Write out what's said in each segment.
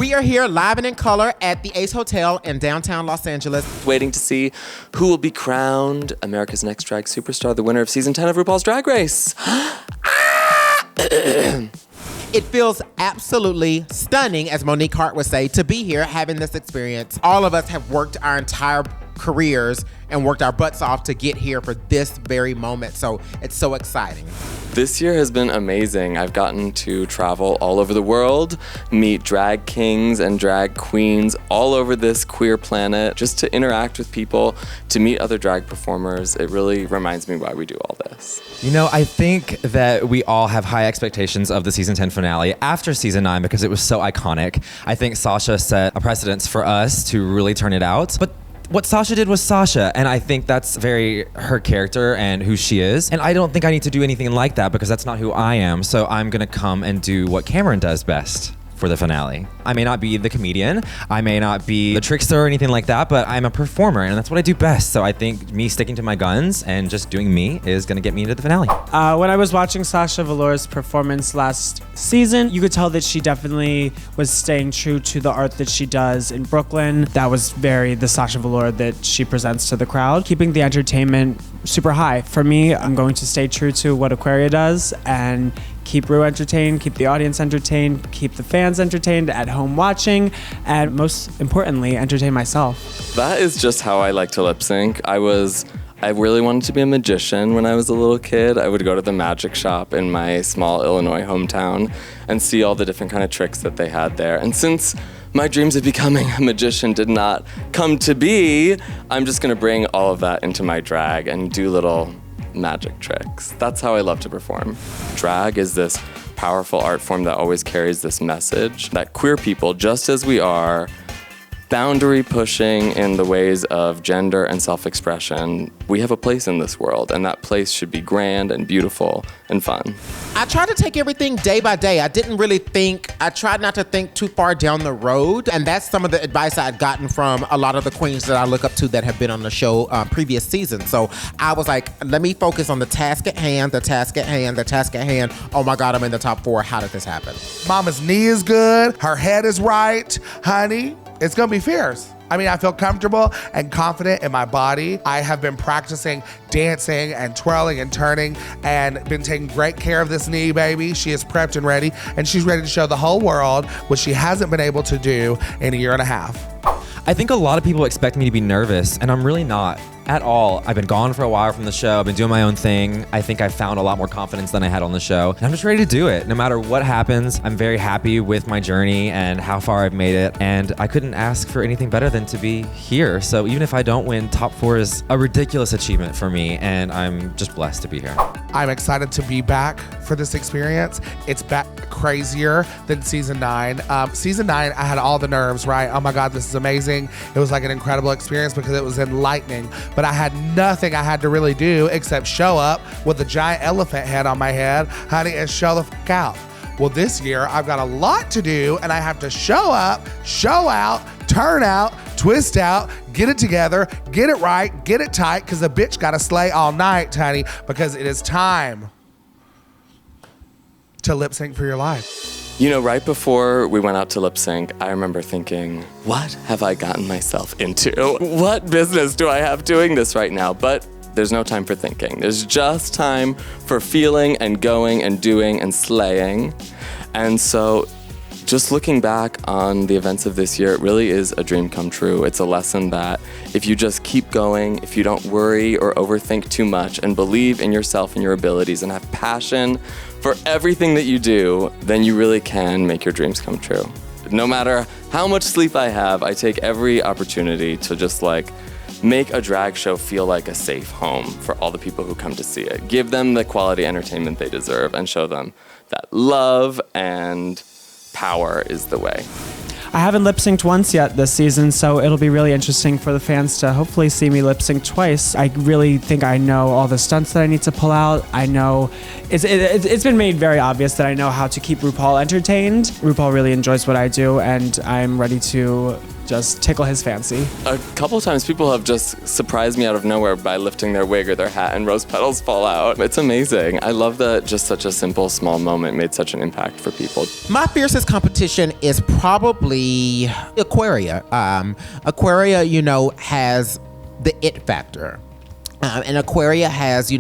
We are here live and in color at the Ace Hotel in downtown Los Angeles. Waiting to see who will be crowned America's Next Drag Superstar, the winner of season 10 of RuPaul's Drag Race. It feels absolutely stunning, as Monique Hart would say, to be here having this experience. All of us have worked our entire careers and worked our butts off to get here for this very moment. So it's so exciting. This year has been amazing. I've gotten to travel all over the world, meet drag kings and drag queens all over this queer planet, just to interact with people, to meet other drag performers. It really reminds me why we do all this. You know, I think that we all have high expectations of the season 10 finale after season 9 because it was so iconic. I think Sasha set a precedence for us to really turn it out. But what Sasha did was Sasha, and I think that's very her character and who she is. And I don't think I need to do anything like that because that's not who I am. So I'm gonna come and do what Cameron does best for the finale. I may not be the comedian, I may not be the trickster or anything like that, but I'm a performer and that's what I do best. So I think me sticking to my guns and just doing me is gonna get me into the finale. When I was watching Sasha Velour's performance last season, you could tell that she definitely was staying true to the art that she does in Brooklyn. That was very the Sasha Velour that she presents to the crowd, keeping the entertainment super high. For me, I'm going to stay true to what Aquaria does and keep Ru entertained, keep the audience entertained, keep the fans entertained at home watching, and most importantly, entertain myself. That is just how I like to lip sync. I really wanted to be a magician when I was a little kid. I would go to the magic shop in my small Illinois hometown and see all the different kind of tricks that they had there. And since my dreams of becoming a magician did not come to be, I'm just gonna bring all of that into my drag and do little magic tricks. That's how I love to perform. Drag is this powerful art form that always carries this message that queer people, just as we are, boundary pushing in the ways of gender and self-expression, we have a place in this world, and that place should be grand and beautiful and fun. I tried to take everything day by day. I tried not to think too far down the road, and that's some of the advice I'd gotten from a lot of the queens that I look up to that have been on the show previous seasons. So I was like, let me focus on the task at hand, the task at hand, the task at hand. Oh my God, I'm in the top 4. How did this happen? Mama's knee is good, her head is right, honey. It's gonna be fierce. I mean, I feel comfortable and confident in my body. I have been practicing dancing and twirling and turning and been taking great care of this knee, baby. She is prepped and ready, and she's ready to show the whole world what she hasn't been able to do in a year and a half. I think a lot of people expect me to be nervous, and I'm really not at all. I've been gone for a while from the show. I've been doing my own thing. I think I found a lot more confidence than I had on the show. And I'm just ready to do it. No matter what happens, I'm very happy with my journey and how far I've made it. And I couldn't ask for anything better than to be here. So even if I don't win, top 4 is a ridiculous achievement for me. And I'm just blessed to be here. I'm excited to be back for this experience. It's back crazier than season 9. Season 9, I had all the nerves, right? Oh my God, this is amazing. It was like an incredible experience because it was enlightening. But I had nothing I had to really do except show up with a giant elephant head on my head, honey, and show the f out. Well, this year I've got a lot to do, and I have to show up, show out, turn out, twist out, get it together, get it right, get it tight, because the bitch got to slay all night, honey, because it is time to lip sync for your life. You know, right before we went out to lip sync, I remember thinking, what have I gotten myself into? What business do I have doing this right now? But there's no time for thinking. There's just time for feeling and going and doing and slaying. And so just looking back on the events of this year, it really is a dream come true. It's a lesson that if you just keep going, if you don't worry or overthink too much and believe in yourself and your abilities and have passion for everything that you do, then you really can make your dreams come true. No matter how much sleep I have, I take every opportunity to just make a drag show feel like a safe home for all the people who come to see it. Give them the quality entertainment they deserve and show them that love and power is the way. I haven't lip synced once yet this season, so it'll be really interesting for the fans to hopefully see me lip sync twice. I really think I know all the stunts that I need to pull out. I know it's been made very obvious that I know how to keep RuPaul entertained. RuPaul really enjoys what I do, and I'm ready to just tickle his fancy. A couple times people have just surprised me out of nowhere by lifting their wig or their hat and rose petals fall out. It's amazing. I love that just such a simple, small moment made such an impact for people. My fiercest competition is probably Aquaria. Aquaria, has the it factor. And Aquaria has,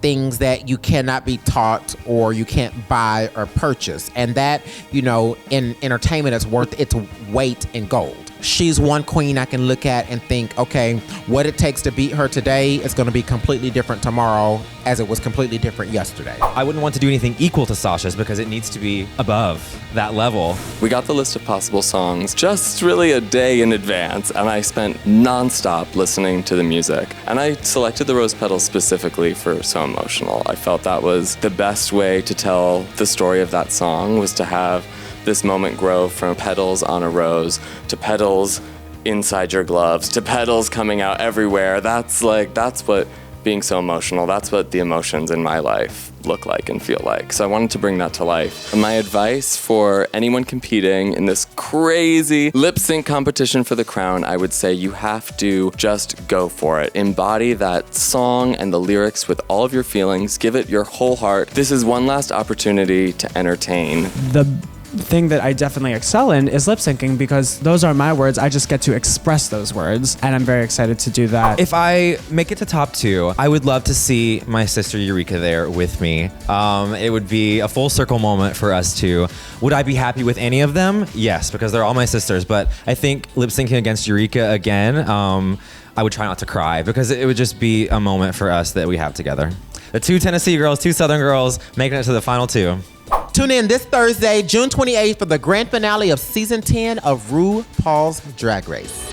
things that you cannot be taught or you can't buy or purchase. And that, in entertainment is worth its weight in gold. She's one queen I can look at and think, okay, what it takes to beat her today is going to be completely different tomorrow as it was completely different yesterday. I wouldn't want to do anything equal to Sasha's because it needs to be above that level. We got the list of possible songs just really a day in advance, and I spent nonstop listening to the music. And I selected the Rose Petals specifically for So Emotional. I felt that was the best way to tell the story of that song, was to have this moment grow from petals on a rose to petals inside your gloves to petals coming out everywhere. That's what being so emotional, that's what the emotions in my life look like and feel like. So I wanted to bring that to life. My advice for anyone competing in this crazy lip sync competition for the crown, I would say you have to just go for it. Embody that song and the lyrics with all of your feelings. Give it your whole heart. This is one last opportunity to entertain. The thing that I definitely excel in is lip syncing because those are my words. I just get to express those words, and I'm very excited to do that. If I make it to top 2, I would love to see my sister Eureka there with me. It would be a full circle moment for us two. Would I be happy with any of them? Yes, because they're all my sisters, but I think lip syncing against Eureka again, I would try not to cry because it would just be a moment for us that we have together. The 2 Tennessee girls, 2 Southern girls, making it to the final 2. Tune in this Thursday, June 28th, for the grand finale of season 10 of RuPaul's Drag Race.